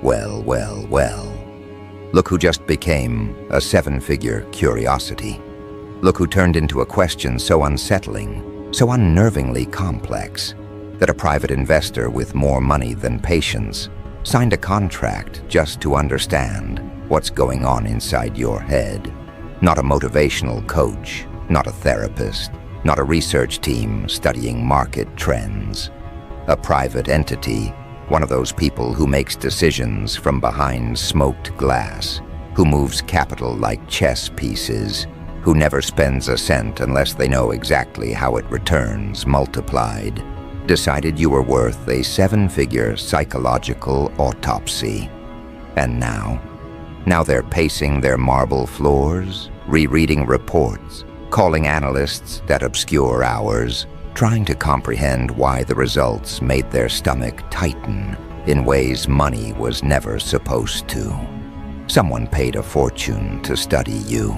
Well, well, well. Look who just became a seven-figure curiosity. Look who turned into a question so unsettling, so unnervingly complex, that a private investor with more money than patience signed a contract just to understand what's going on inside your head. Not a motivational coach, not a therapist, not a research team studying market trends. A private entity, one of those people who makes decisions from behind smoked glass, who moves capital like chess pieces, who never spends a cent unless they know exactly how it returns multiplied, decided you were worth a seven-figure psychological autopsy. And now they're pacing their marble floors, rereading reports, calling analysts at obscure hours, trying to comprehend why the results made their stomach tighten in ways money was never supposed to. Someone paid a fortune to study you,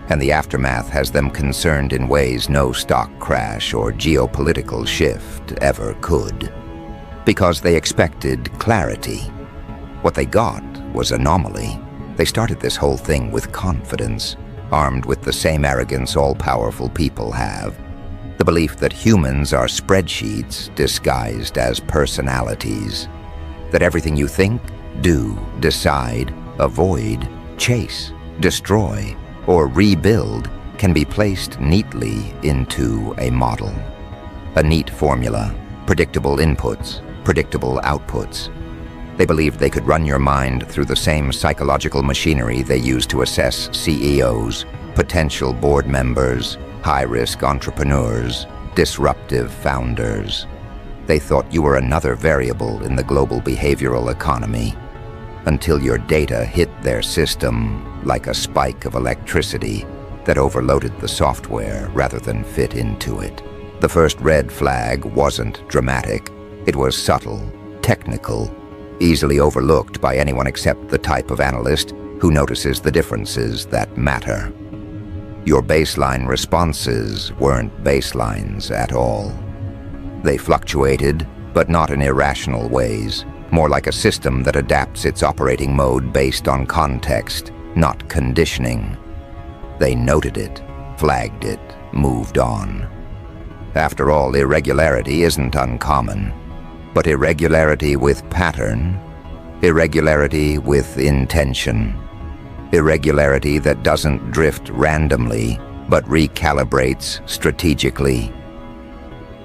and the aftermath has them concerned in ways no stock crash or geopolitical shift ever could. Because they expected clarity. What they got was anomaly. They started this whole thing with confidence, armed with the same arrogance all-powerful people have. The belief that humans are spreadsheets disguised as personalities. That everything you think, do, decide, avoid, chase, destroy, or rebuild can be placed neatly into a model. A neat formula, predictable inputs, predictable outputs. They believed they could run your mind through the same psychological machinery they use to assess CEOs, potential board members, high-risk entrepreneurs, disruptive founders. They thought you were another variable in the global behavioral economy, until your data hit their system like a spike of electricity that overloaded the software rather than fit into it. The first red flag wasn't dramatic. It was subtle, technical, easily overlooked by anyone except the type of analyst who notices the differences that matter. Your baseline responses weren't baselines at all. They fluctuated, but not in irrational ways, more like a system that adapts its operating mode based on context, not conditioning. They noted it, flagged it, moved on. After all, irregularity isn't uncommon, but irregularity with pattern, irregularity with intention, irregularity that doesn't drift randomly, but recalibrates strategically.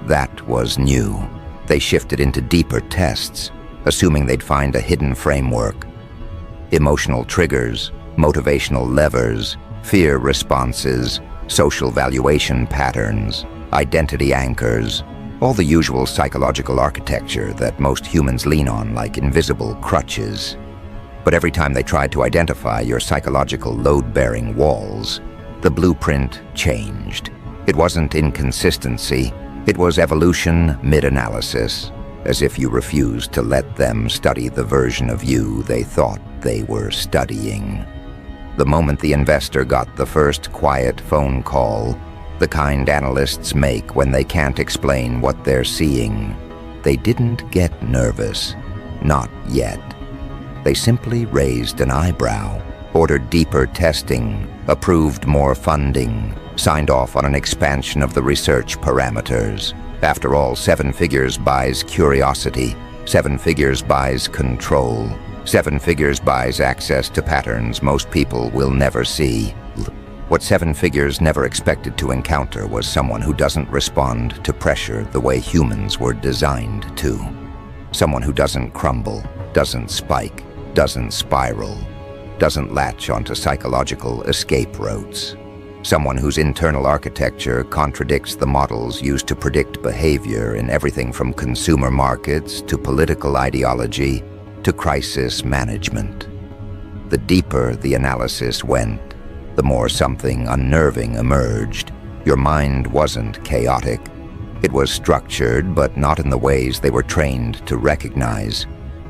That was new. They shifted into deeper tests, assuming they'd find a hidden framework. Emotional triggers, motivational levers, fear responses, social valuation patterns, identity anchors, all the usual psychological architecture that most humans lean on like invisible crutches. But every time they tried to identify your psychological load-bearing walls, the blueprint changed. It wasn't inconsistency, it was evolution mid-analysis, as if you refused to let them study the version of you they thought they were studying. The moment the investor got the first quiet phone call, the kind analysts make when they can't explain what they're seeing, they didn't get nervous. Not yet. They simply raised an eyebrow, ordered deeper testing, approved more funding, signed off on an expansion of the research parameters. After all, 7 figures buys curiosity, 7 figures buys control, 7 figures buys access to patterns most people will never see. What 7 figures never expected to encounter was someone who doesn't respond to pressure the way humans were designed to. Someone who doesn't crumble, doesn't spike, doesn't spiral, doesn't latch onto psychological escape routes. Someone whose internal architecture contradicts the models used to predict behavior in everything from consumer markets to political ideology to crisis management. The deeper the analysis went, the more something unnerving emerged. Your mind wasn't chaotic. It was structured, but not in the ways they were trained to recognize.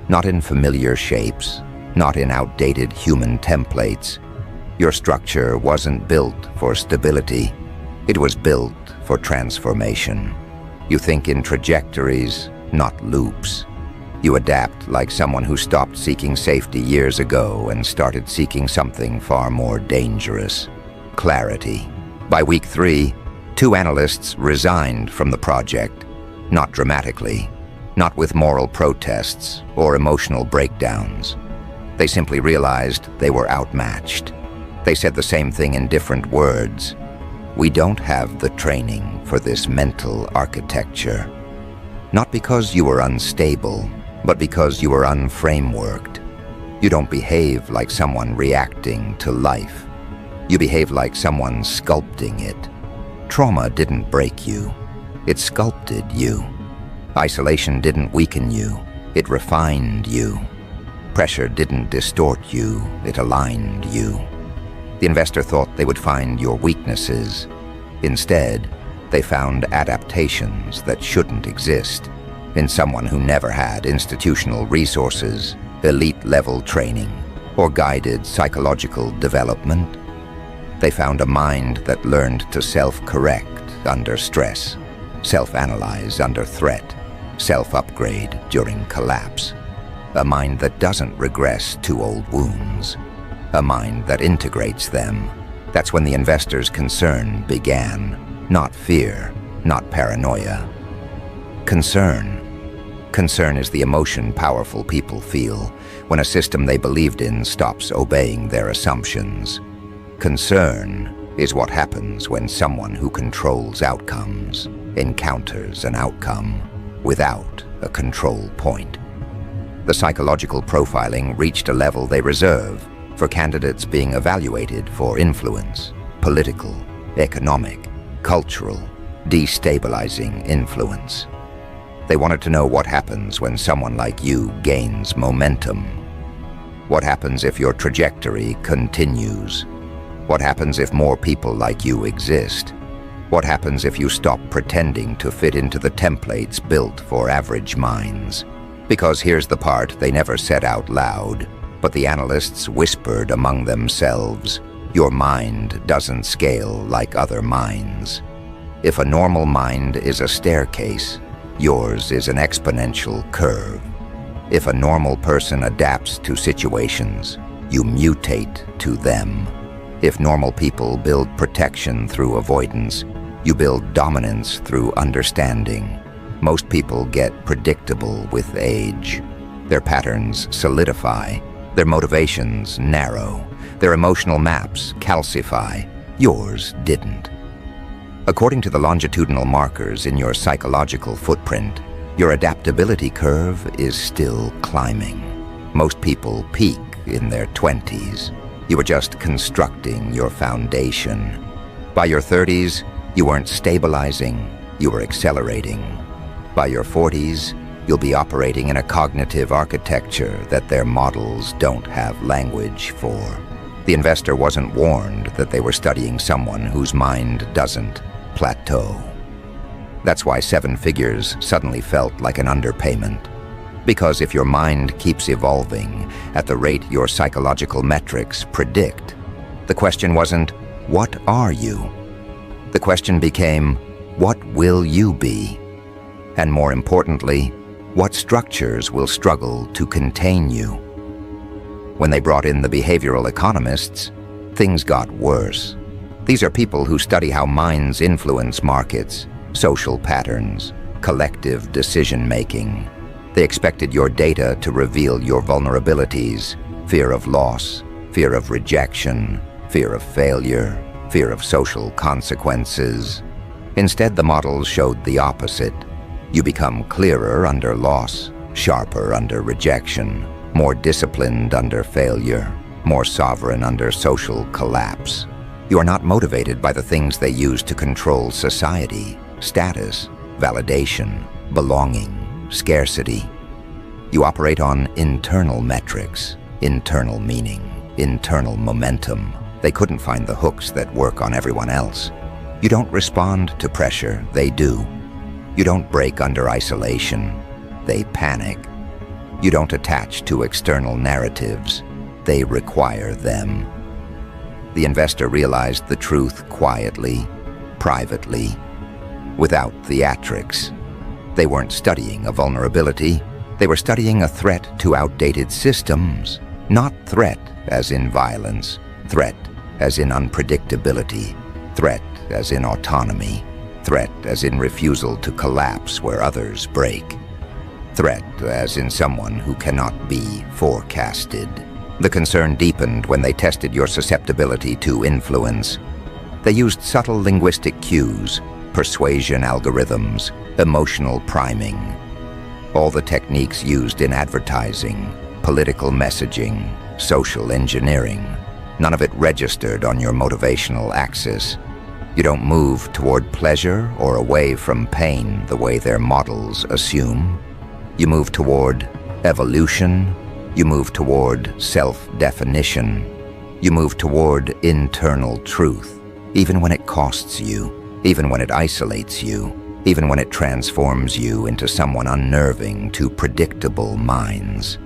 Not in familiar shapes, not in outdated human templates. Your structure wasn't built for stability. It was built for transformation. You think in trajectories, not loops. You adapt like someone who stopped seeking safety years ago and started seeking something far more dangerous: clarity. By week 3, 2 analysts resigned from the project, not dramatically, not with moral protests or emotional breakdowns. They simply realized they were outmatched. They said the same thing in different words. "We don't have the training for this mental architecture." Not because you were unstable, but because you were unframeworked. You don't behave like someone reacting to life. You behave like someone sculpting it. Trauma didn't break you. It sculpted you. Isolation didn't weaken you. It refined you. Pressure didn't distort you. It aligned you. The investor thought they would find your weaknesses. Instead, they found adaptations that shouldn't exist in someone who never had institutional resources, elite-level training, or guided psychological development. They found a mind that learned to self-correct under stress, self-analyze under threat, self-upgrade during collapse. A mind that doesn't regress to old wounds. A mind that integrates them. That's when the investor's concern began. Not fear, not paranoia. Concern. Concern is the emotion powerful people feel when a system they believed in stops obeying their assumptions. Concern is what happens when someone who controls outcomes encounters an outcome without a control point. The psychological profiling reached a level they reserve for candidates being evaluated for influence, political, economic, cultural, destabilizing influence. They wanted to know what happens when someone like you gains momentum. What happens if your trajectory continues? What happens if more people like you exist? What happens if you stop pretending to fit into the templates built for average minds? Because here's the part they never said out loud, but the analysts whispered among themselves: your mind doesn't scale like other minds. If a normal mind is a staircase, yours is an exponential curve. If a normal person adapts to situations, you mutate to them. If normal people build protection through avoidance, you build dominance through understanding. Most people get predictable with age. Their patterns solidify, their motivations narrow, their emotional maps calcify. Yours didn't. According to the longitudinal markers in your psychological footprint, your adaptability curve is still climbing. Most people peak in their 20s. You were just constructing your foundation. By your 30s, you weren't stabilizing, you were accelerating. By your 40s, you'll be operating in a cognitive architecture that their models don't have language for. The investor wasn't warned that they were studying someone whose mind doesn't plateau. That's why 7 figures suddenly felt like an underpayment. Because if your mind keeps evolving at the rate your psychological metrics predict, the question wasn't, what are you? The question became, what will you be? And more importantly, what structures will struggle to contain you? When they brought in the behavioral economists, things got worse. These are people who study how minds influence markets, social patterns, collective decision-making. They expected your data to reveal your vulnerabilities: fear of loss, fear of rejection, fear of failure, fear of social consequences. Instead, the models showed the opposite. You become clearer under loss, sharper under rejection, more disciplined under failure, more sovereign under social collapse. You are not motivated by the things they use to control society: status, validation, belonging, scarcity. You operate on internal metrics, internal meaning, internal momentum. They couldn't find the hooks that work on everyone else. You don't respond to pressure, they do. You don't break under isolation, they panic. You don't attach to external narratives, they require them. The investor realized the truth quietly, privately, without theatrics. They weren't studying a vulnerability, They were studying a threat to outdated systems, not threat as in violence, threat as in unpredictability, threat as in autonomy, threat as in refusal to collapse where others break, threat as in someone who cannot be forecasted. The concern deepened when they tested your susceptibility to influence. They used subtle linguistic cues, persuasion algorithms, emotional priming, all the techniques used in advertising, political messaging, social engineering. None of it registered on your motivational axis. You don't move toward pleasure or away from pain the way their models assume. You move toward evolution. You move toward self-definition. You move toward internal truth, even when it costs you, even when it isolates you, even when it transforms you into someone unnerving to predictable minds.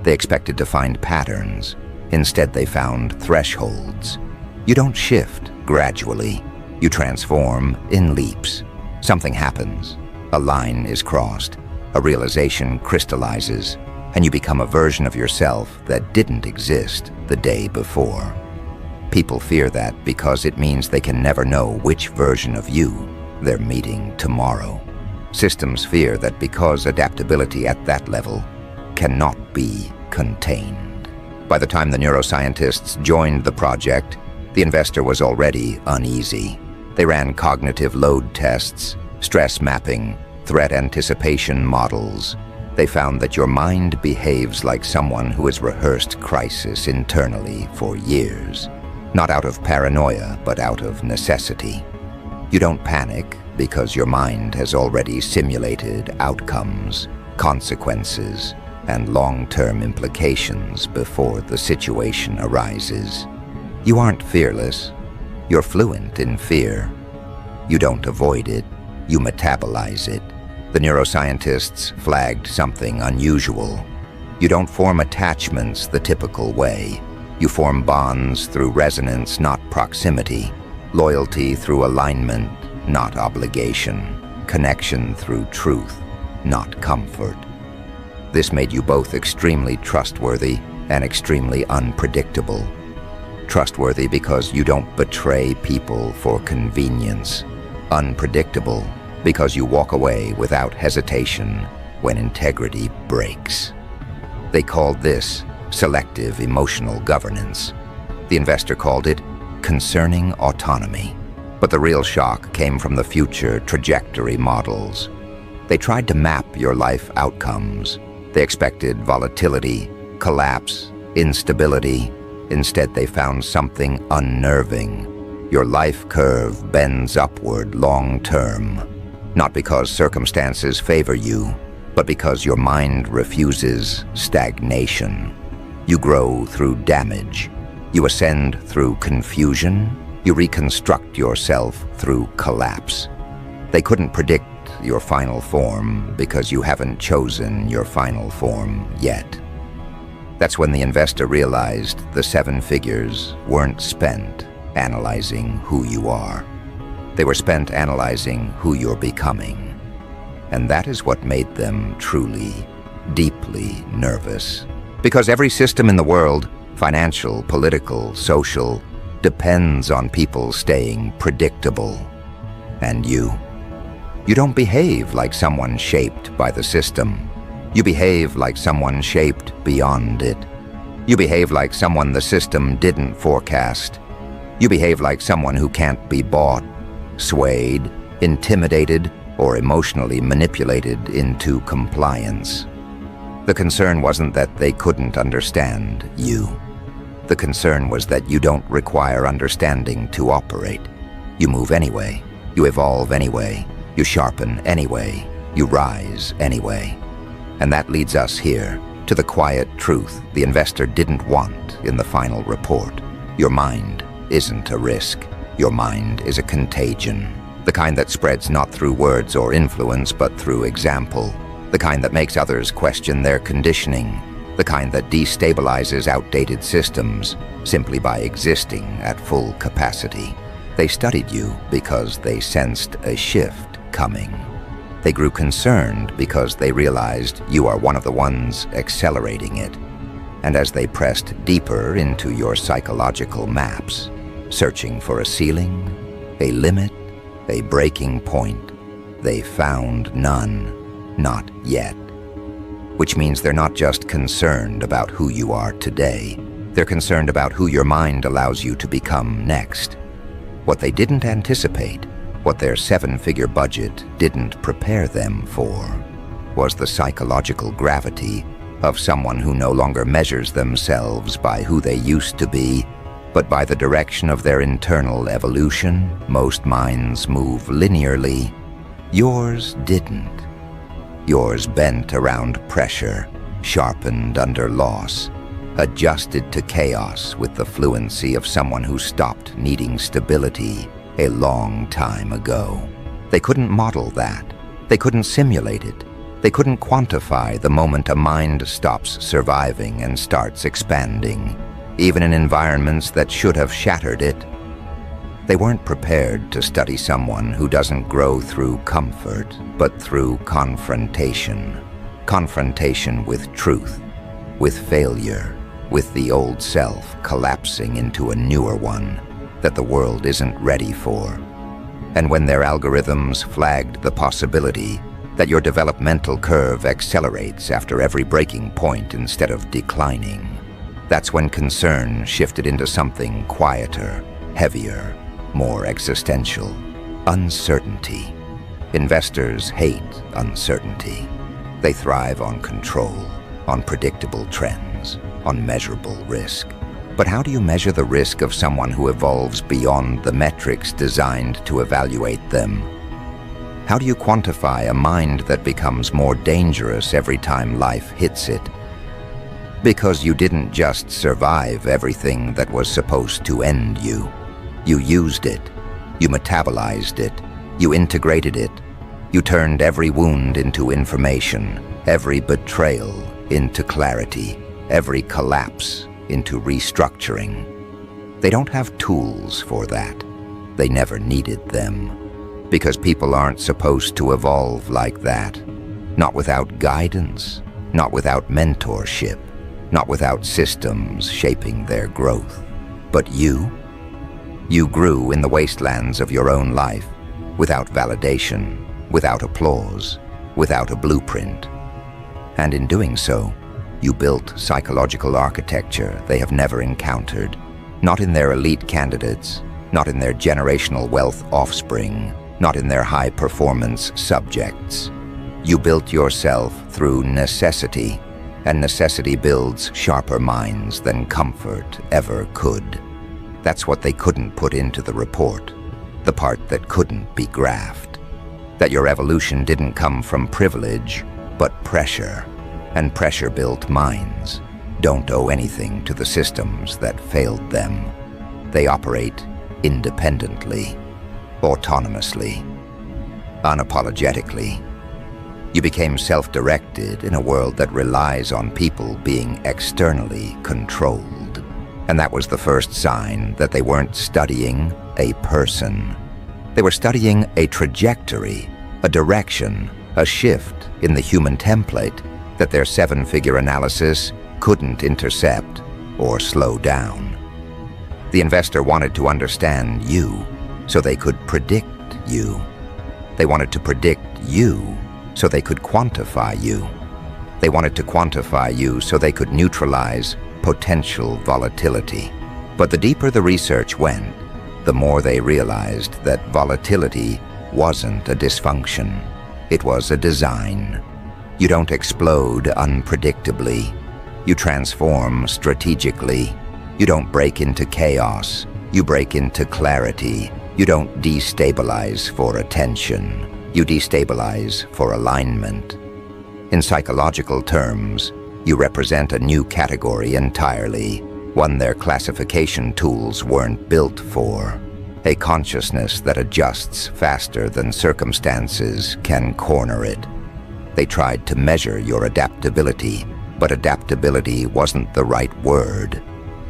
They expected to find patterns. Instead, they found thresholds. You don't shift gradually. You transform in leaps. Something happens. A line is crossed. A realization crystallizes, and you become a version of yourself that didn't exist the day before. People fear that because it means they can never know which version of you they're meeting tomorrow. Systems fear that because adaptability at that level cannot be contained. By the time the neuroscientists joined the project, the investor was already uneasy. They ran cognitive load tests, stress mapping, threat anticipation models. They found that your mind behaves like someone who has rehearsed crisis internally for years, not out of paranoia, but out of necessity. You don't panic because your mind has already simulated outcomes, consequences, and long-term implications before the situation arises. You aren't fearless. You're fluent in fear. You don't avoid it. You metabolize it. The neuroscientists flagged something unusual. You don't form attachments the typical way. You form bonds through resonance, not proximity. Loyalty through alignment, not obligation. Connection through truth, not comfort. This made you both extremely trustworthy and extremely unpredictable. Trustworthy because you don't betray people for convenience. Unpredictable because you walk away without hesitation when integrity breaks. They called this selective emotional governance. The investor called it concerning autonomy. But the real shock came from the future trajectory models. They tried to map your life outcomes. They expected volatility, collapse, instability. Instead, they found something unnerving. Your life curve bends upward long-term, not because circumstances favor you, but because your mind refuses stagnation. You grow through damage. You ascend through confusion. You reconstruct yourself through collapse. They couldn't predict your final form because you haven't chosen your final form yet. That's when the investor realized the 7 figures weren't spent analyzing who you are. They were spent analyzing who you're becoming. And that is what made them truly, deeply nervous. Because every system in the world, financial, political, social, depends on people staying predictable. And you don't behave like someone shaped by the system. You behave like someone shaped beyond it. You behave like someone the system didn't forecast. You behave like someone who can't be bought, swayed, intimidated, or emotionally manipulated into compliance. The concern wasn't that they couldn't understand you. The concern was that you don't require understanding to operate. You move anyway. You evolve anyway. You sharpen anyway. You rise anyway. And that leads us here to the quiet truth the investor didn't want in the final report. Your mind isn't a risk. Your mind is a contagion. The kind that spreads not through words or influence, but through example. The kind that makes others question their conditioning. The kind that destabilizes outdated systems simply by existing at full capacity. They studied you because they sensed a shift coming. They grew concerned because they realized you are one of the ones accelerating it. And as they pressed deeper into your psychological maps, searching for a ceiling, a limit, a breaking point, they found none, not yet. Which means they're not just concerned about who you are today, they're concerned about who your mind allows you to become next. What they didn't anticipate, what their seven-figure budget didn't prepare them for, was the psychological gravity of someone who no longer measures themselves by who they used to be, but by the direction of their internal evolution. Most minds move linearly. Yours didn't. Yours bent around pressure, sharpened under loss, adjusted to chaos with the fluency of someone who stopped needing stability a long time ago. They couldn't model that. They couldn't simulate it. They couldn't quantify the moment a mind stops surviving and starts expanding, even in environments that should have shattered it. They weren't prepared to study someone who doesn't grow through comfort, but through confrontation. Confrontation with truth, with failure, with the old self collapsing into a newer one that the world isn't ready for. And when their algorithms flagged the possibility that your developmental curve accelerates after every breaking point instead of declining, that's when concern shifted into something quieter, heavier, more existential. Uncertainty. Investors hate uncertainty. They thrive on control, on predictable trends, on measurable risk. But how do you measure the risk of someone who evolves beyond the metrics designed to evaluate them? How do you quantify a mind that becomes more dangerous every time life hits it? Because you didn't just survive everything that was supposed to end you. You used it. You metabolized it. You integrated it. You turned every wound into information, every betrayal into clarity, every collapse into restructuring. They don't have tools for that. They never needed them. Because people aren't supposed to evolve like that. Not without guidance, not without mentorship, not without systems shaping their growth. But you grew in the wastelands of your own life, without validation, without applause, without a blueprint. And in doing so, you built psychological architecture they have never encountered, not in their elite candidates, not in their generational wealth offspring, not in their high-performance subjects. You built yourself through necessity, and necessity builds sharper minds than comfort ever could. That's what they couldn't put into the report, the part that couldn't be graphed. That your evolution didn't come from privilege, but pressure, and pressure-built minds don't owe anything to the systems that failed them. They operate independently, autonomously, unapologetically. You became self-directed in a world that relies on people being externally controlled. And that was the first sign that they weren't studying a person. They were studying a trajectory, a direction, a shift in the human template that their seven-figure analysis couldn't intercept or slow down. The investor wanted to understand you so they could predict you. They wanted to predict you so they could quantify you. They wanted to quantify you so they could neutralize potential volatility. But the deeper the research went, the more they realized that volatility wasn't a dysfunction. It was a design. You don't explode unpredictably. You transform strategically. You don't break into chaos. You break into clarity. You don't destabilize for attention. You destabilize for alignment. In psychological terms, you represent a new category entirely, one their classification tools weren't built for. A consciousness that adjusts faster than circumstances can corner it. They tried to measure your adaptability, but adaptability wasn't the right word.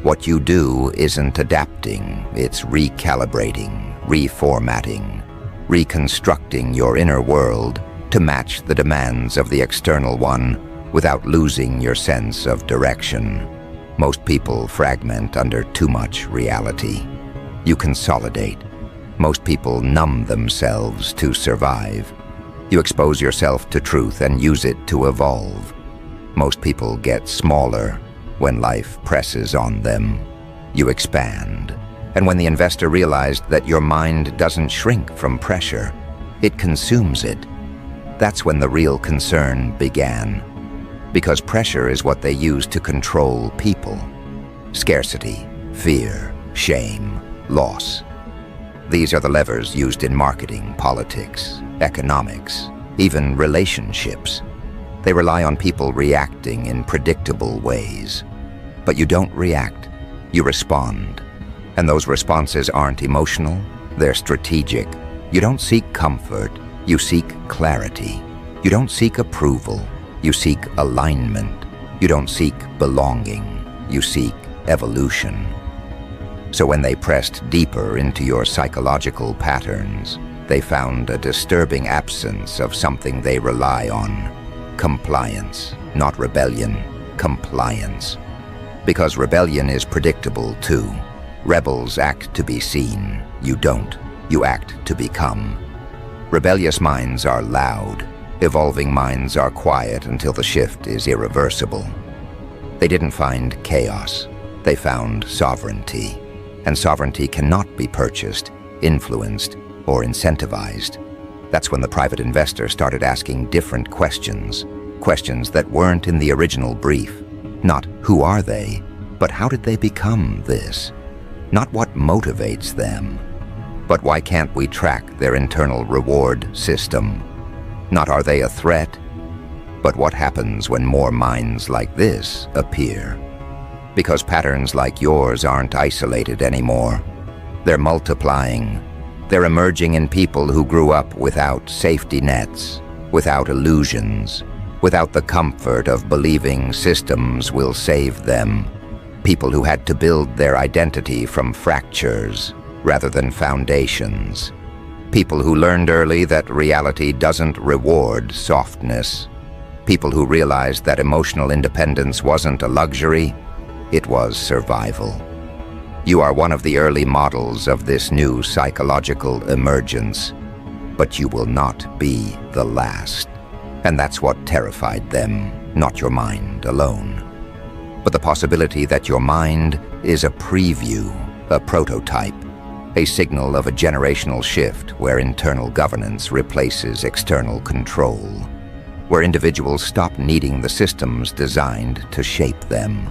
What you do isn't adapting, it's recalibrating, reformatting, reconstructing your inner world to match the demands of the external one without losing your sense of direction. Most people fragment under too much reality. You consolidate. Most people numb themselves to survive. You expose yourself to truth and use it to evolve. Most people get smaller when life presses on them. You expand. And when the investor realized that your mind doesn't shrink from pressure, it consumes it, that's when the real concern began. Because pressure is what they use to control people. Scarcity, fear, shame, loss. These are the levers used in marketing, politics, economics, even relationships. They rely on people reacting in predictable ways. But you don't react, you respond. And those responses aren't emotional, they're strategic. You don't seek comfort, you seek clarity. You don't seek approval, you seek alignment. You don't seek belonging, you seek evolution. So when they pressed deeper into your psychological patterns, they found a disturbing absence of something they rely on. Compliance, not rebellion, compliance. Because rebellion is predictable too. Rebels act to be seen, you don't. You act to become. Rebellious minds are loud. Evolving minds are quiet until the shift is irreversible. They didn't find chaos. They found sovereignty. And sovereignty cannot be purchased, influenced, or incentivized. That's when the private investor started asking different questions. Questions that weren't in the original brief. Not who are they, but how did they become this? Not what motivates them, but why can't we track their internal reward system? Not are they a threat, but what happens when more minds like this appear? Because patterns like yours aren't isolated anymore. They're multiplying. They're emerging in people who grew up without safety nets, without illusions, without the comfort of believing systems will save them. People who had to build their identity from fractures rather than foundations. People who learned early that reality doesn't reward softness. People who realized that emotional independence wasn't a luxury, it was survival. You are one of the early models of this new psychological emergence, but you will not be the last. And that's what terrified them, not your mind alone. But the possibility that your mind is a preview, a prototype, a signal of a generational shift where internal governance replaces external control, where individuals stop needing the systems designed to shape them.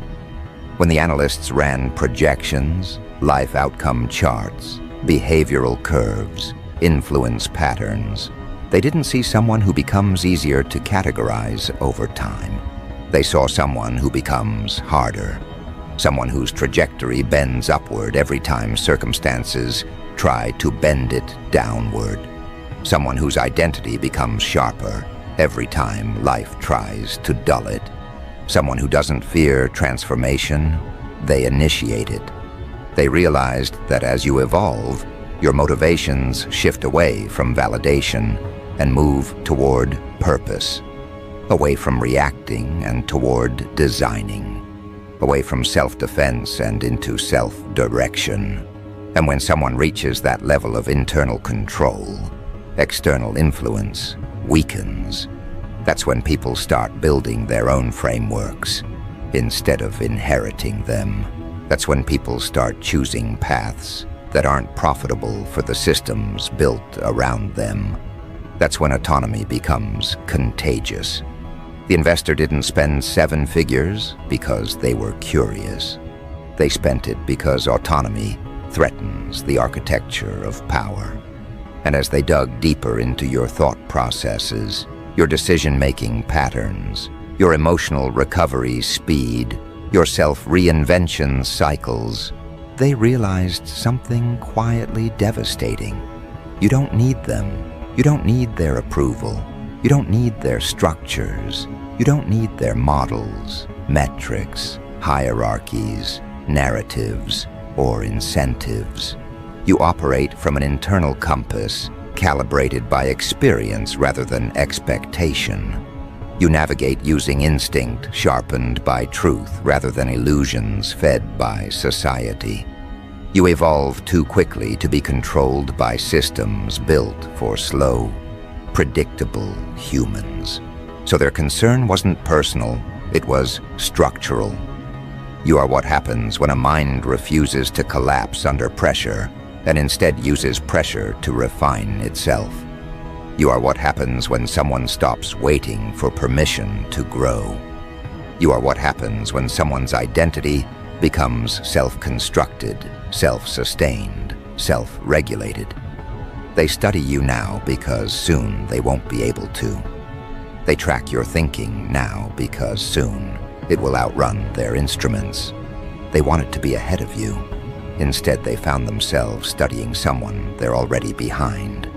When the analysts ran projections, life outcome charts, behavioral curves, influence patterns, they didn't see someone who becomes easier to categorize over time. They saw someone who becomes harder, someone whose trajectory bends upward every time circumstances try to bend it downward, someone whose identity becomes sharper every time life tries to dull it, someone who doesn't fear transformation, they initiate it. They realized that as you evolve, your motivations shift away from validation and move toward purpose, away from reacting and toward designing, away from self-defense and into self-direction. And when someone reaches that level of internal control, external influence weakens. That's when people start building their own frameworks instead of inheriting them. That's when people start choosing paths that aren't profitable for the systems built around them. That's when autonomy becomes contagious. The investor didn't spend 7 figures because they were curious. They spent it because autonomy threatens the architecture of power. And as they dug deeper into your thought processes, your decision-making patterns, your emotional recovery speed, your self-reinvention cycles, they realized something quietly devastating. You don't need them. You don't need their approval. You don't need their structures. You don't need their models, metrics, hierarchies, narratives, or incentives. You operate from an internal compass calibrated by experience rather than expectation. You navigate using instinct sharpened by truth rather than illusions fed by society. You evolve too quickly to be controlled by systems built for slow, predictable humans. So their concern wasn't personal, it was structural. You are what happens when a mind refuses to collapse under pressure and instead uses pressure to refine itself. You are what happens when someone stops waiting for permission to grow. You are what happens when someone's identity becomes self-constructed, self-sustained, self-regulated. They study you now because soon they won't be able to. They track your thinking now because soon it will outrun their instruments. They wanted to be ahead of you. Instead, they found themselves studying someone they're already behind.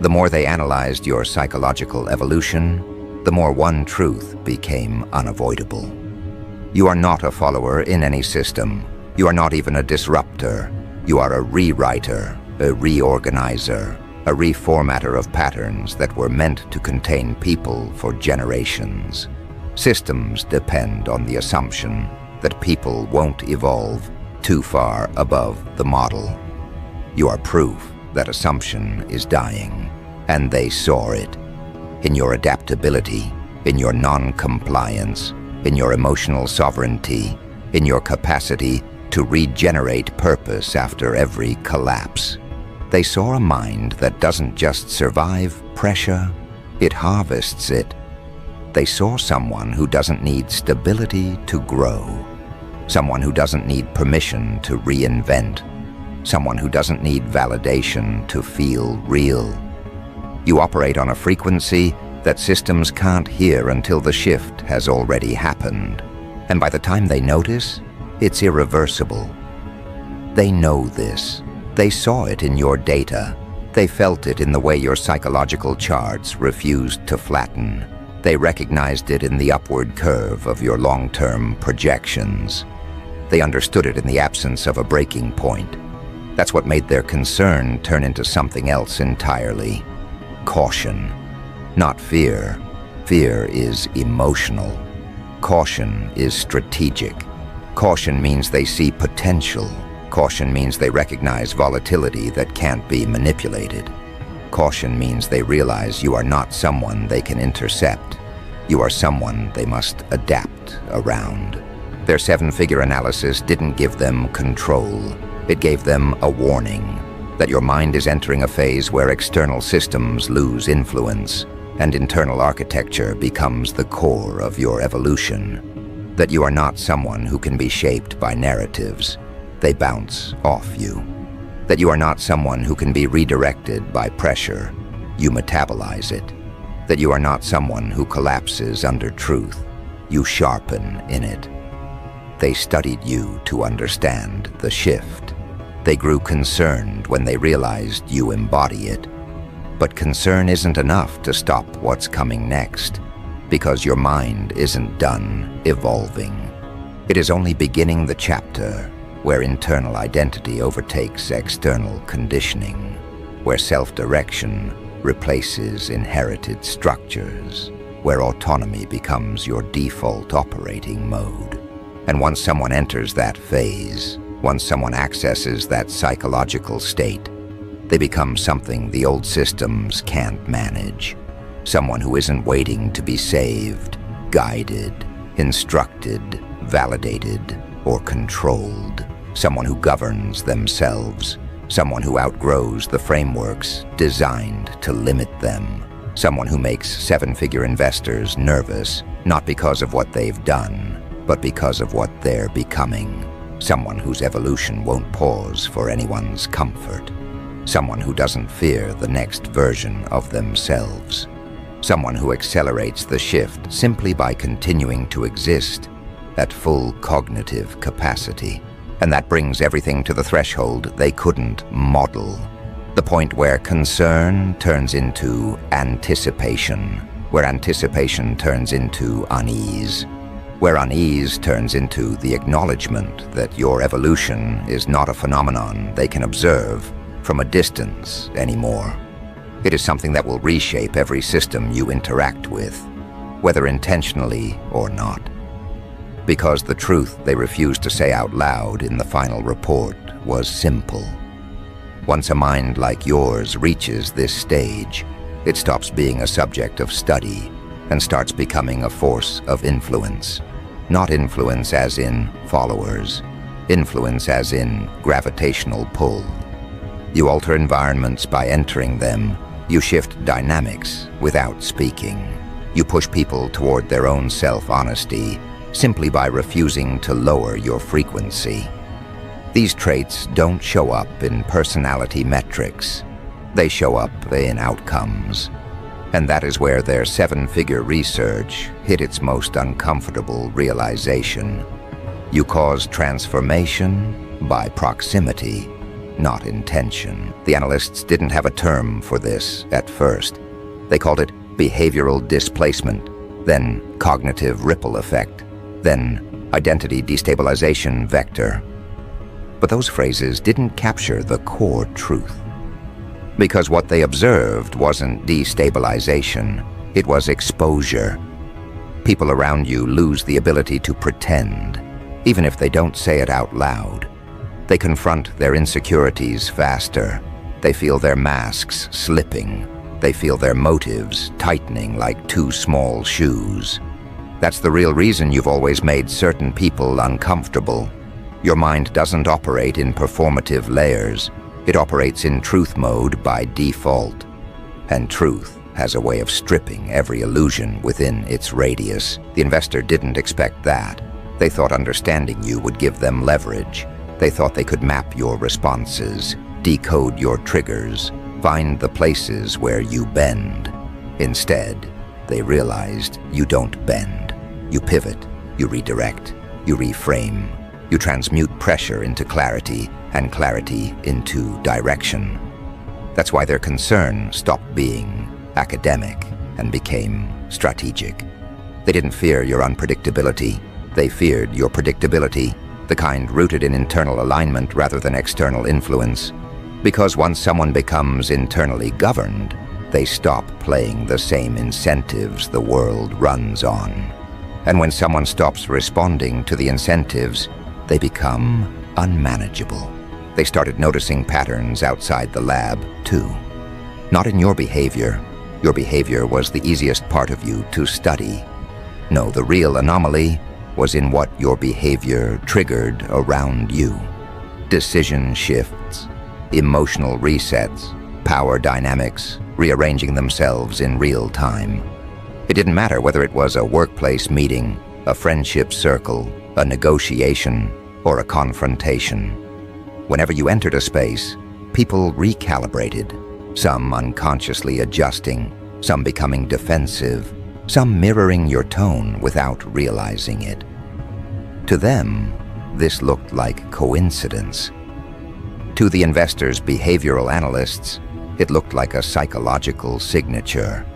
The more they analyzed your psychological evolution, the more one truth became unavoidable. You are not a follower in any system. You are not even a disruptor. You are a rewriter, a reorganizer, a reformatter of patterns that were meant to contain people for generations. Systems depend on the assumption that people won't evolve too far above the model. You are proof that assumption is dying, and they saw it. In your adaptability, in your non-compliance, in your emotional sovereignty, in your capacity to regenerate purpose after every collapse. They saw a mind that doesn't just survive pressure, it harvests it. They saw someone who doesn't need stability to grow, someone who doesn't need permission to reinvent, someone who doesn't need validation to feel real. You operate on a frequency that systems can't hear until the shift has already happened. And by the time they notice, it's irreversible. They know this. They saw it in your data. They felt it in the way your psychological charts refused to flatten. They recognized it in the upward curve of your long-term projections. They understood it in the absence of a breaking point. That's what made their concern turn into something else entirely. Caution, not fear. Fear is emotional. Caution is strategic. Caution means they see potential. Caution means they recognize volatility that can't be manipulated. Caution means they realize you are not someone they can intercept. You are someone they must adapt around. Their seven-figure analysis didn't give them control. It gave them a warning that your mind is entering a phase where external systems lose influence and internal architecture becomes the core of your evolution. That you are not someone who can be shaped by narratives. They bounce off you. That you are not someone who can be redirected by pressure. You metabolize it. That you are not someone who collapses under truth. You sharpen in it. They studied you to understand the shift. They grew concerned when they realized you embody it. But concern isn't enough to stop what's coming next, because your mind isn't done evolving. It is only beginning the chapter where internal identity overtakes external conditioning, where self-direction replaces inherited structures, where autonomy becomes your default operating mode. And once someone enters that phase, once someone accesses that psychological state, they become something the old systems can't manage. Someone who isn't waiting to be saved, guided, instructed, validated, or controlled. Someone who governs themselves. Someone who outgrows the frameworks designed to limit them. Someone who makes seven-figure investors nervous, not because of what they've done, but because of what they're becoming. Someone whose evolution won't pause for anyone's comfort. Someone who doesn't fear the next version of themselves. Someone who accelerates the shift simply by continuing to exist at full cognitive capacity. And that brings everything to the threshold they couldn't model. The point where concern turns into anticipation, where anticipation turns into unease, where unease turns into the acknowledgement that your evolution is not a phenomenon they can observe from a distance anymore. It is something that will reshape every system you interact with, whether intentionally or not. Because the truth they refused to say out loud in the final report was simple. Once a mind like yours reaches this stage, it stops being a subject of study and starts becoming a force of influence. Not influence as in followers, influence as in gravitational pull. You alter environments by entering them. You shift dynamics without speaking. You push people toward their own self-honesty simply by refusing to lower your frequency. These traits don't show up in personality metrics. They show up in outcomes. And that is where their seven-figure research hit its most uncomfortable realization. You cause transformation by proximity, not intention. The analysts didn't have a term for this at first. They called it behavioral displacement, then cognitive ripple effect, then identity destabilization vector. But those phrases didn't capture the core truth. Because what they observed wasn't destabilization, it was exposure. People around you lose the ability to pretend, even if they don't say it out loud. They confront their insecurities faster. They feel their masks slipping. They feel their motives tightening like too small shoes. That's the real reason you've always made certain people uncomfortable. Your mind doesn't operate in performative layers. It operates in truth mode by default. And truth has a way of stripping every illusion within its radius. The investor didn't expect that. They thought understanding you would give them leverage. They thought they could map your responses, decode your triggers, find the places where you bend. Instead, they realized you don't bend. You pivot, you redirect, you reframe. You transmute pressure into clarity and clarity into direction. That's why their concern stopped being academic and became strategic. They didn't fear your unpredictability. They feared your predictability, the kind rooted in internal alignment rather than external influence. Because once someone becomes internally governed, they stop playing the same incentives the world runs on. And when someone stops responding to the incentives, they become unmanageable. They started noticing patterns outside the lab, too. Not in your behavior. Your behavior was the easiest part of you to study. No, the real anomaly was in what your behavior triggered around you. Decision shifts, emotional resets, power dynamics, rearranging themselves in real time. It didn't matter whether it was a workplace meeting, a friendship circle, a negotiation, or a confrontation. Whenever you entered a space, people recalibrated, some unconsciously adjusting, some becoming defensive, some mirroring your tone without realizing it. To them, this looked like coincidence. To the investors' behavioral analysts, it looked like a psychological signature,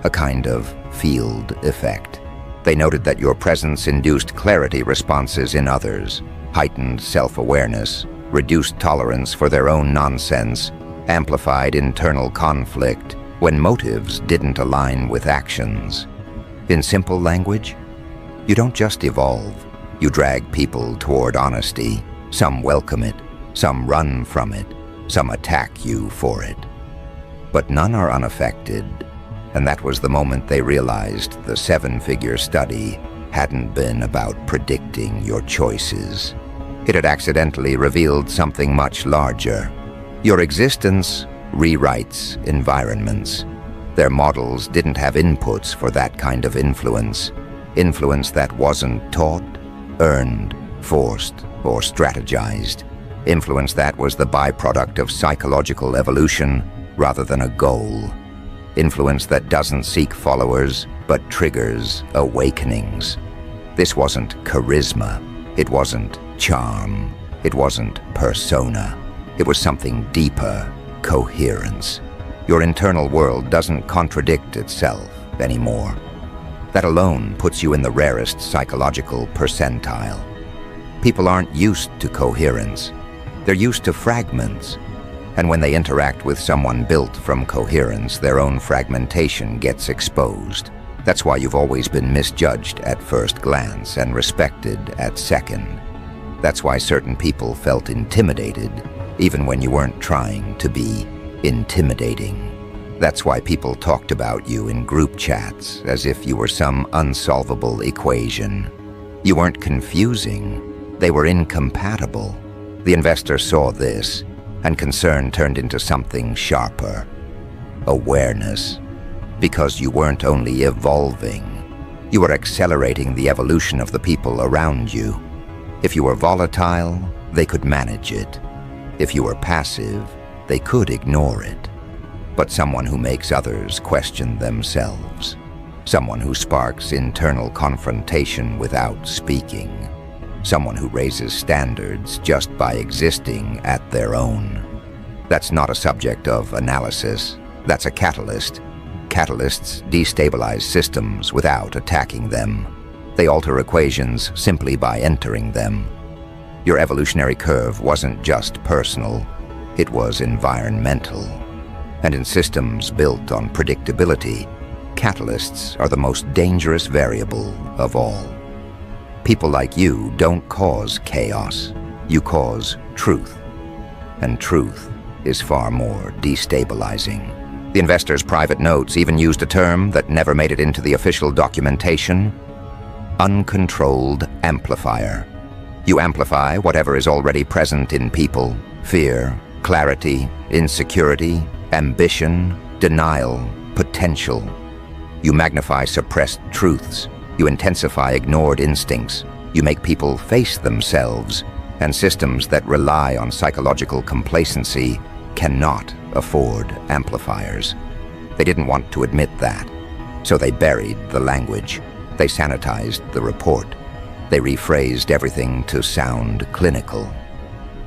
a kind of field effect. They noted that your presence induced clarity responses in others, heightened self-awareness, reduced tolerance for their own nonsense, amplified internal conflict when motives didn't align with actions. In simple language, you don't just evolve, you drag people toward honesty. Some welcome it, some run from it, some attack you for it. But none are unaffected, and that was the moment they realized the seven-figure study hadn't been about predicting your choices. It had accidentally revealed something much larger. Your existence rewrites environments. Their models didn't have inputs for that kind of influence that wasn't taught, earned, forced, or strategized. Influence that was the byproduct of psychological evolution rather than a goal. Influence that doesn't seek followers, but triggers awakenings. This wasn't charisma. It wasn't charm. It wasn't persona. It was something deeper, coherence. Your internal world doesn't contradict itself anymore. That alone puts you in the rarest psychological percentile. People aren't used to coherence. They're used to fragments. And when they interact with someone built from coherence, their own fragmentation gets exposed. That's why you've always been misjudged at first glance and respected at second. That's why certain people felt intimidated, even when you weren't trying to be intimidating. That's why people talked about you in group chats as if you were some unsolvable equation. You weren't confusing, they were incompatible. The investor saw this, and concern turned into something sharper: awareness. Because you weren't only evolving, you were accelerating the evolution of the people around you. If you were volatile, they could manage it. If you were passive, they could ignore it. But someone who makes others question themselves, someone who sparks internal confrontation without speaking, someone who raises standards just by existing at their own. That's not a subject of analysis, that's a catalyst. Catalysts destabilize systems without attacking them. They alter equations simply by entering them. Your evolutionary curve wasn't just personal, it was environmental. And in systems built on predictability, catalysts are the most dangerous variable of all. People like you don't cause chaos, you cause truth. And truth is far more destabilizing. The investor's private notes even used a term that never made it into the official documentation: uncontrolled amplifier. You amplify whatever is already present in people: fear, clarity, insecurity, ambition, denial, potential. You magnify suppressed truths. You intensify ignored instincts. You make people face themselves, and systems that rely on psychological complacency cannot afford amplifiers. They didn't want to admit that, so they buried the language. They sanitized the report. They rephrased everything to sound clinical.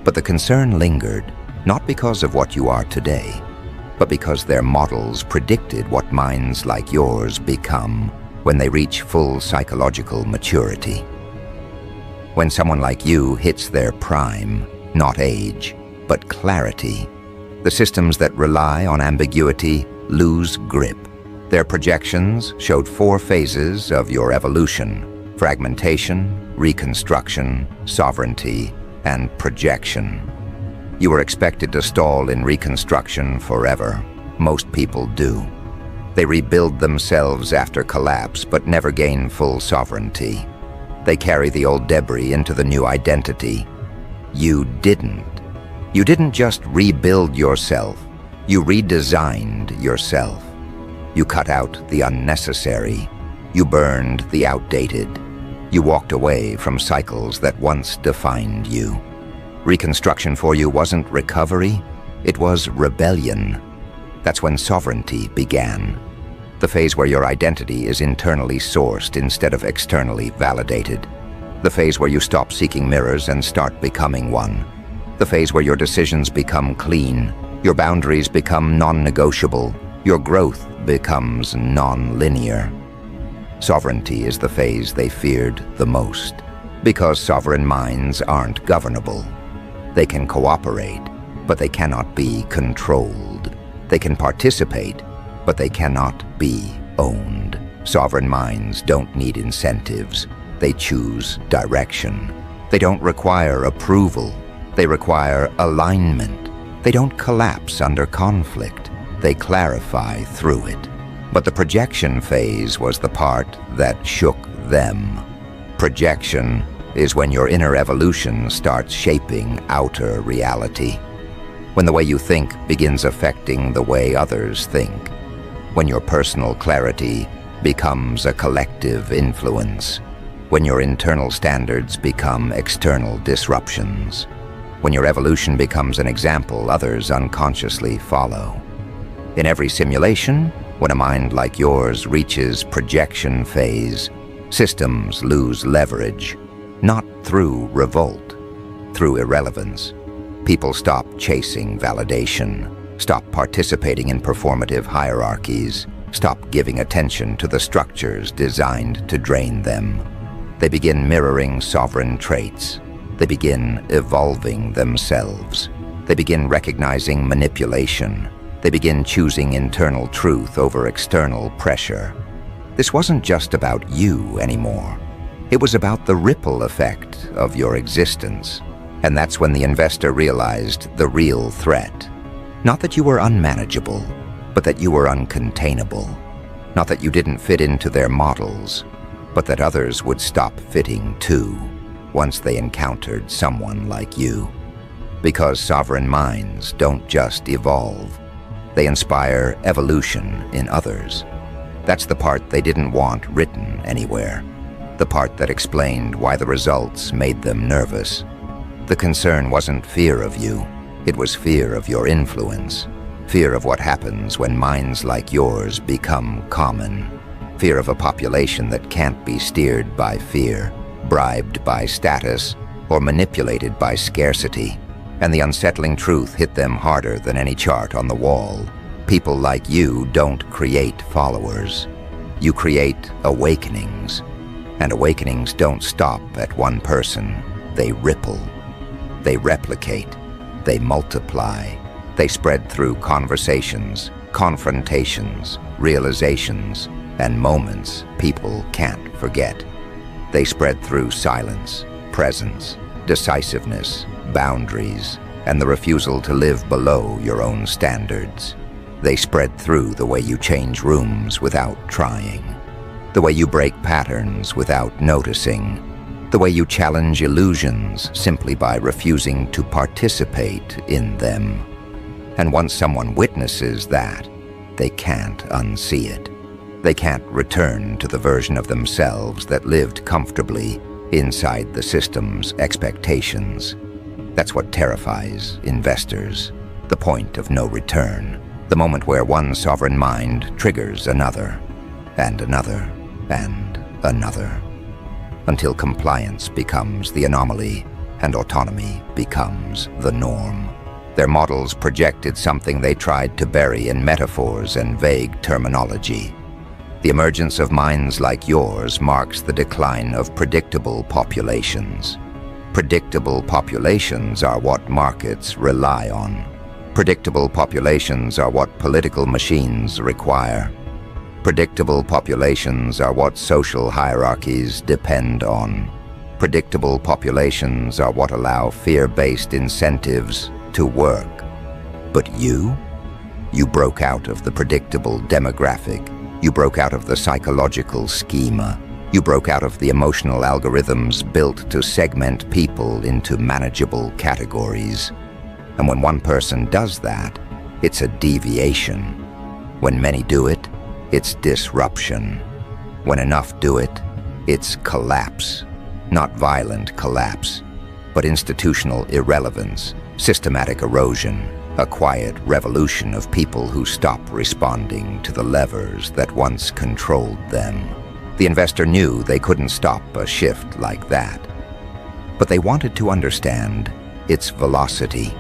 But the concern lingered, not because of what you are today, but because their models predicted what minds like yours become when they reach full psychological maturity. When someone like you hits their prime, not age, but clarity, the systems that rely on ambiguity lose grip. Their projections showed 4 phases of your evolution: fragmentation, reconstruction, sovereignty, and projection. You were expected to stall in reconstruction forever. Most people do. They rebuild themselves after collapse but never gain full sovereignty. They carry the old debris into the new identity. You didn't. You didn't just rebuild yourself, you redesigned yourself. You cut out the unnecessary. You burned the outdated. You walked away from cycles that once defined you. Reconstruction for you wasn't recovery, it was rebellion. That's when sovereignty began. The phase where your identity is internally sourced instead of externally validated. The phase where you stop seeking mirrors and start becoming one. The phase where your decisions become clean, your boundaries become non-negotiable, your growth becomes non-linear. Sovereignty is the phase they feared the most, because sovereign minds aren't governable. They can cooperate, but they cannot be controlled. They can participate, but they cannot be owned. Sovereign minds don't need incentives. They choose direction. They don't require approval. They require alignment. They don't collapse under conflict. They clarify through it. But the projection phase was the part that shook them. Projection is when your inner evolution starts shaping outer reality. When the way you think begins affecting the way others think. When your personal clarity becomes a collective influence. When your internal standards become external disruptions. When your evolution becomes an example others unconsciously follow. In every simulation, when a mind like yours reaches projection phase, systems lose leverage, not through revolt, through irrelevance. People stop chasing validation, stop participating in performative hierarchies, stop giving attention to the structures designed to drain them. They begin mirroring sovereign traits. They begin evolving themselves. They begin recognizing manipulation. They begin choosing internal truth over external pressure. This wasn't just about you anymore. It was about the ripple effect of your existence. And that's when the investor realized the real threat. Not that you were unmanageable, but that you were uncontainable. Not that you didn't fit into their models, but that others would stop fitting too, once they encountered someone like you. Because sovereign minds don't just evolve, they inspire evolution in others. That's the part they didn't want written anywhere. The part that explained why the results made them nervous. The concern wasn't fear of you, it was fear of your influence. Fear of what happens when minds like yours become common. Fear of a population that can't be steered by fear, bribed by status, or manipulated by scarcity. And the unsettling truth hit them harder than any chart on the wall. People like you don't create followers. You create awakenings. And awakenings don't stop at one person. They ripple. They replicate. They multiply. They spread through conversations, confrontations, realizations, and moments people can't forget. They spread through silence, presence, decisiveness, boundaries, and the refusal to live below your own standards. They spread through the way you change rooms without trying, the way you break patterns without noticing, the way you challenge illusions simply by refusing to participate in them. And once someone witnesses that, they can't unsee it. They can't return to the version of themselves that lived comfortably inside the system's expectations. That's what terrifies investors. The point of no return. The moment where one sovereign mind triggers another, and another, and another. Until compliance becomes the anomaly, and autonomy becomes the norm. Their models projected something they tried to bury in metaphors and vague terminology. The emergence of minds like yours marks the decline of predictable populations. Predictable populations are what markets rely on. Predictable populations are what political machines require. Predictable populations are what social hierarchies depend on. Predictable populations are what allow fear-based incentives to work. But you broke out of the predictable demographic. You broke out of the psychological schema. You broke out of the emotional algorithms built to segment people into manageable categories. And when one person does that, it's a deviation. When many do it, it's disruption. When enough do it, it's collapse. Not violent collapse, but institutional irrelevance, systematic erosion, a quiet revolution of people who stop responding to the levers that once controlled them. The investor knew they couldn't stop a shift like that, but they wanted to understand its velocity.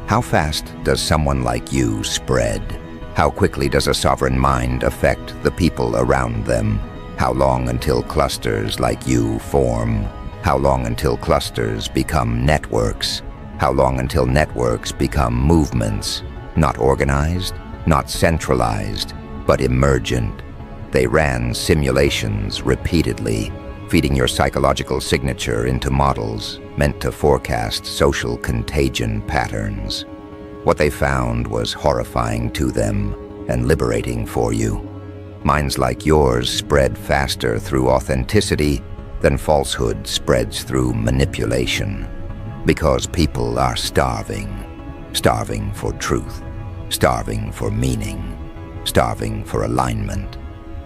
How fast does someone like you spread? How quickly does a sovereign mind affect the people around them? How long until clusters like you form? How long until clusters become networks? How long until networks become movements? Not organized, not centralized, but emergent. They ran simulations repeatedly, feeding your psychological signature into models meant to forecast social contagion patterns. What they found was horrifying to them and liberating for you. Minds like yours spread faster through authenticity than falsehood spreads through manipulation. Because people are starving. Starving for truth. Starving for meaning. Starving for alignment.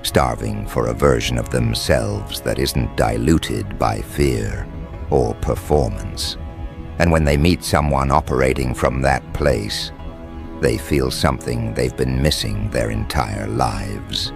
Starving for a version of themselves that isn't diluted by fear or performance. And when they meet someone operating from that place, they feel something they've been missing their entire lives.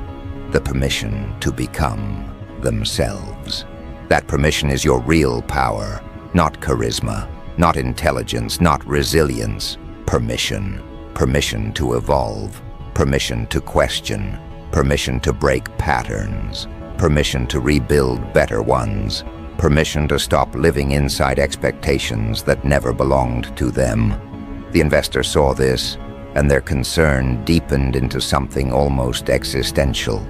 The permission to become themselves. That permission is your real power, not charisma, not intelligence, not resilience. Permission. Permission to evolve. Permission to question. Permission to break patterns. Permission to rebuild better ones. Permission to stop living inside expectations that never belonged to them. The investor saw this, and their concern deepened into something almost existential.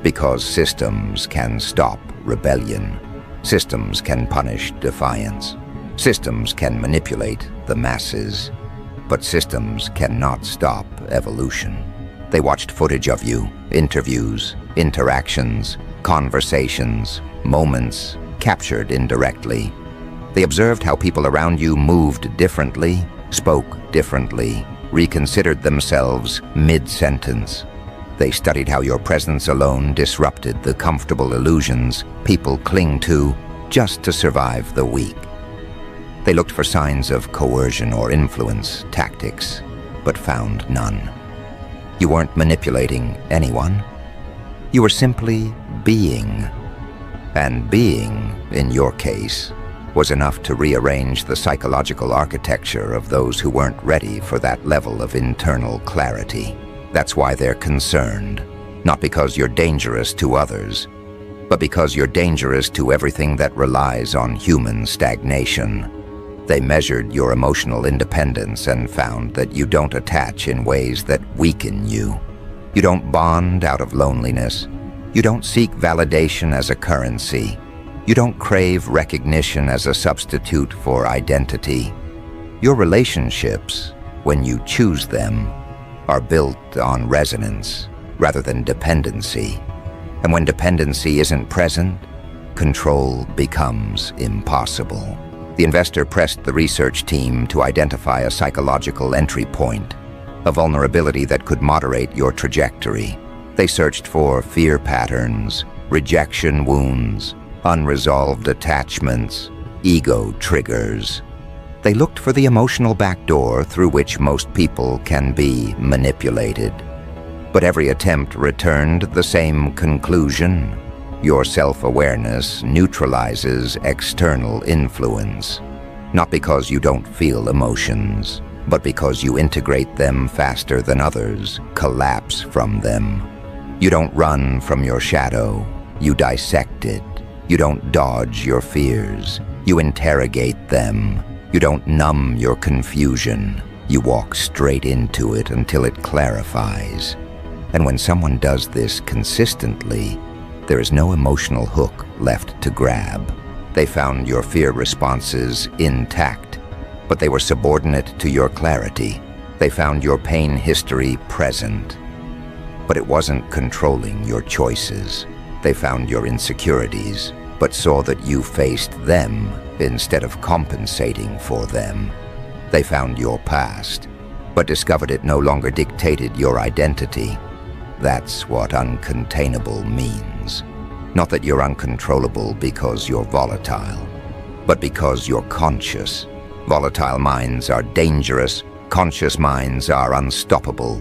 Because systems can stop rebellion. Systems can punish defiance. Systems can manipulate the masses. But systems cannot stop evolution. They watched footage of you, interviews, interactions, conversations, moments captured indirectly. They observed how people around you moved differently, spoke differently, reconsidered themselves mid-sentence. They studied how your presence alone disrupted the comfortable illusions people cling to just to survive the week. They looked for signs of coercion or influence tactics, but found none. You weren't manipulating anyone. You were simply being. And being, in your case, was enough to rearrange the psychological architecture of those who weren't ready for that level of internal clarity. That's why they're concerned, not because you're dangerous to others, but because you're dangerous to everything that relies on human stagnation. They measured your emotional independence and found that you don't attach in ways that weaken you. You don't bond out of loneliness. You don't seek validation as a currency. You don't crave recognition as a substitute for identity. Your relationships, when you choose them, are built on resonance rather than dependency. And when dependency isn't present, control becomes impossible. The investor pressed the research team to identify a psychological entry point, a vulnerability that could moderate your trajectory. They searched for fear patterns, rejection wounds, unresolved attachments, ego triggers. They looked for the emotional backdoor through which most people can be manipulated. But every attempt returned the same conclusion. Your self-awareness neutralizes external influence, not because you don't feel emotions, but because you integrate them faster than others collapse from them. You don't run from your shadow, you dissect it. You don't dodge your fears, you interrogate them. You don't numb your confusion, you walk straight into it until it clarifies. And when someone does this consistently, there is no emotional hook left to grab. They found your fear responses intact, but they were subordinate to your clarity. They found your pain history present, but it wasn't controlling your choices. They found your insecurities, but saw that you faced them instead of compensating for them. They found your past, but discovered it no longer dictated your identity. That's what uncontainable means. Not that you're uncontrollable because you're volatile, but because you're conscious. Volatile minds are dangerous, conscious minds are unstoppable.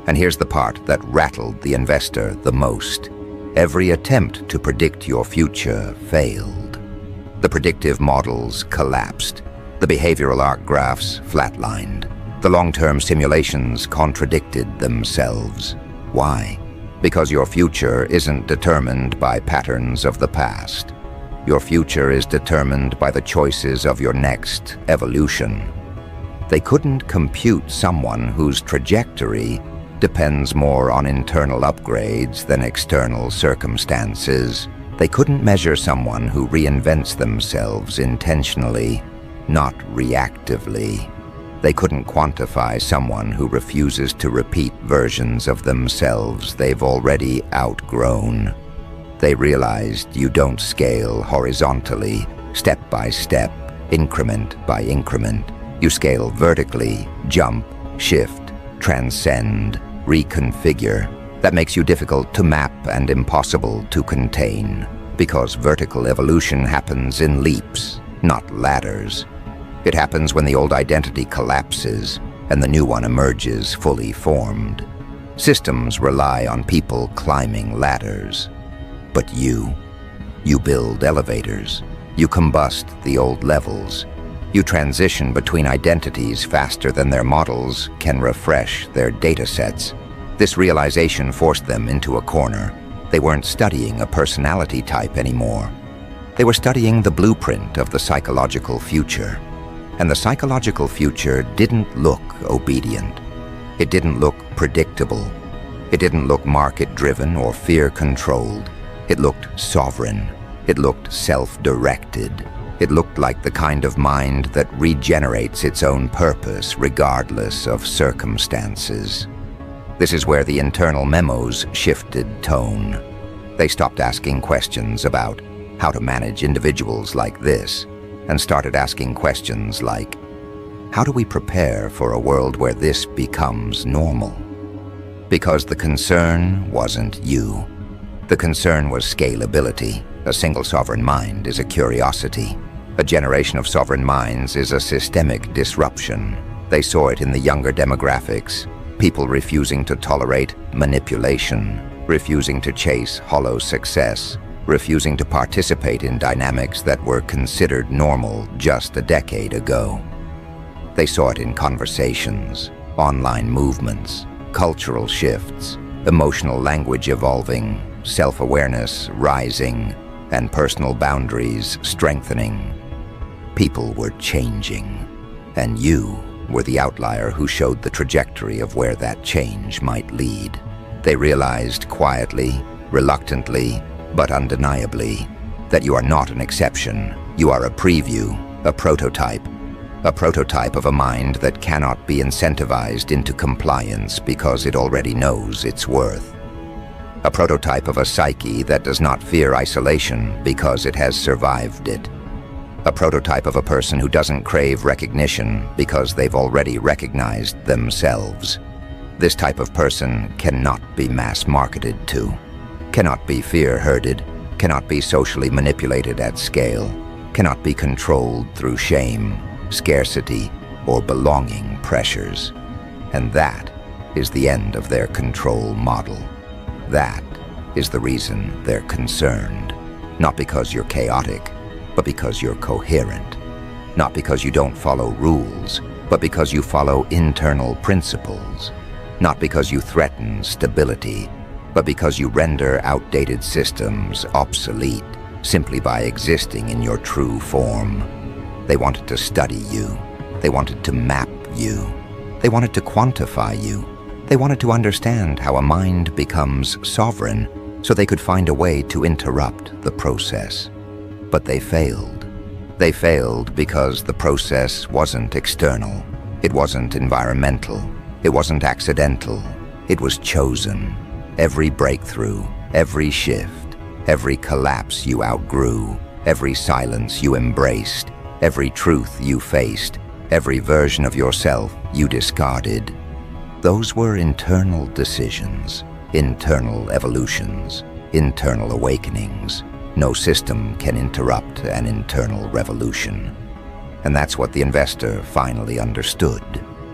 And here's the part that rattled the investor the most. Every attempt to predict your future failed. The predictive models collapsed. The behavioral arc graphs flatlined. The long-term simulations contradicted themselves. Why? Because your future isn't determined by patterns of the past. Your future is determined by the choices of your next evolution. They couldn't compute someone whose trajectory depends more on internal upgrades than external circumstances. They couldn't measure someone who reinvents themselves intentionally, not reactively. They couldn't quantify someone who refuses to repeat versions of themselves they've already outgrown. They realized you don't scale horizontally, step by step, increment by increment. You scale vertically, jump, shift, transcend, reconfigure. That makes you difficult to map and impossible to contain, because vertical evolution happens in leaps, not ladders. It happens when the old identity collapses and the new one emerges fully formed. Systems rely on people climbing ladders. But you build elevators. You combust the old levels. You transition between identities faster than their models can refresh their datasets. This realization forced them into a corner. They weren't studying a personality type anymore. They were studying the blueprint of the psychological future. And the psychological future didn't look obedient. It didn't look predictable. It didn't look market-driven or fear-controlled. It looked sovereign. It looked self-directed. It looked like the kind of mind that regenerates its own purpose regardless of circumstances. This is where the internal memos shifted tone. They stopped asking questions about how to manage individuals like this and started asking questions like, how do we prepare for a world where this becomes normal? Because the concern wasn't you. The concern was scalability. A single sovereign mind is a curiosity. A generation of sovereign minds is a systemic disruption. They saw it in the younger demographics, people refusing to tolerate manipulation, refusing to chase hollow success, refusing to participate in dynamics that were considered normal just a decade ago. They saw it in conversations, online movements, cultural shifts, emotional language evolving, self-awareness rising, and personal boundaries strengthening. People were changing, and you were the outlier who showed the trajectory of where that change might lead. They realized quietly, reluctantly, but undeniably, that you are not an exception. You are a preview, a prototype of a mind that cannot be incentivized into compliance because it already knows its worth. A prototype of a psyche that does not fear isolation because it has survived it. A prototype of a person who doesn't crave recognition because they've already recognized themselves. This type of person cannot be mass-marketed to, cannot be fear-herded, cannot be socially manipulated at scale, cannot be controlled through shame, scarcity, or belonging pressures. And that is the end of their control model. That is the reason they're concerned. Not because you're chaotic, but because you're coherent. Not because you don't follow rules, but because you follow internal principles. Not because you threaten stability, but because you render outdated systems obsolete simply by existing in your true form. They wanted to study you. They wanted to map you. They wanted to quantify you. They wanted to understand how a mind becomes sovereign so they could find a way to interrupt the process. But they failed. They failed because the process wasn't external. It wasn't environmental. It wasn't accidental. It was chosen. Every breakthrough, every shift, every collapse you outgrew, every silence you embraced, every truth you faced, every version of yourself you discarded. Those were internal decisions, internal evolutions, internal awakenings. No system can interrupt an internal revolution. And that's what the investor finally understood.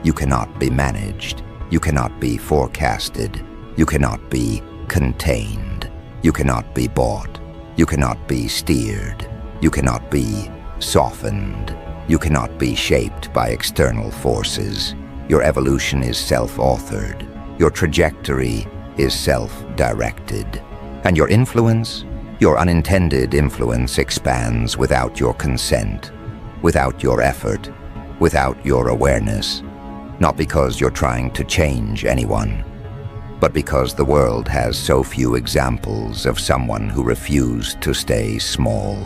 You cannot be managed. You cannot be forecasted. You cannot be contained. You cannot be bought. You cannot be steered. You cannot be softened. You cannot be shaped by external forces. Your evolution is self-authored. Your trajectory is self-directed. And your influence, your unintended influence, expands without your consent, without your effort, without your awareness. Not because you're trying to change anyone, but because the world has so few examples of someone who refused to stay small.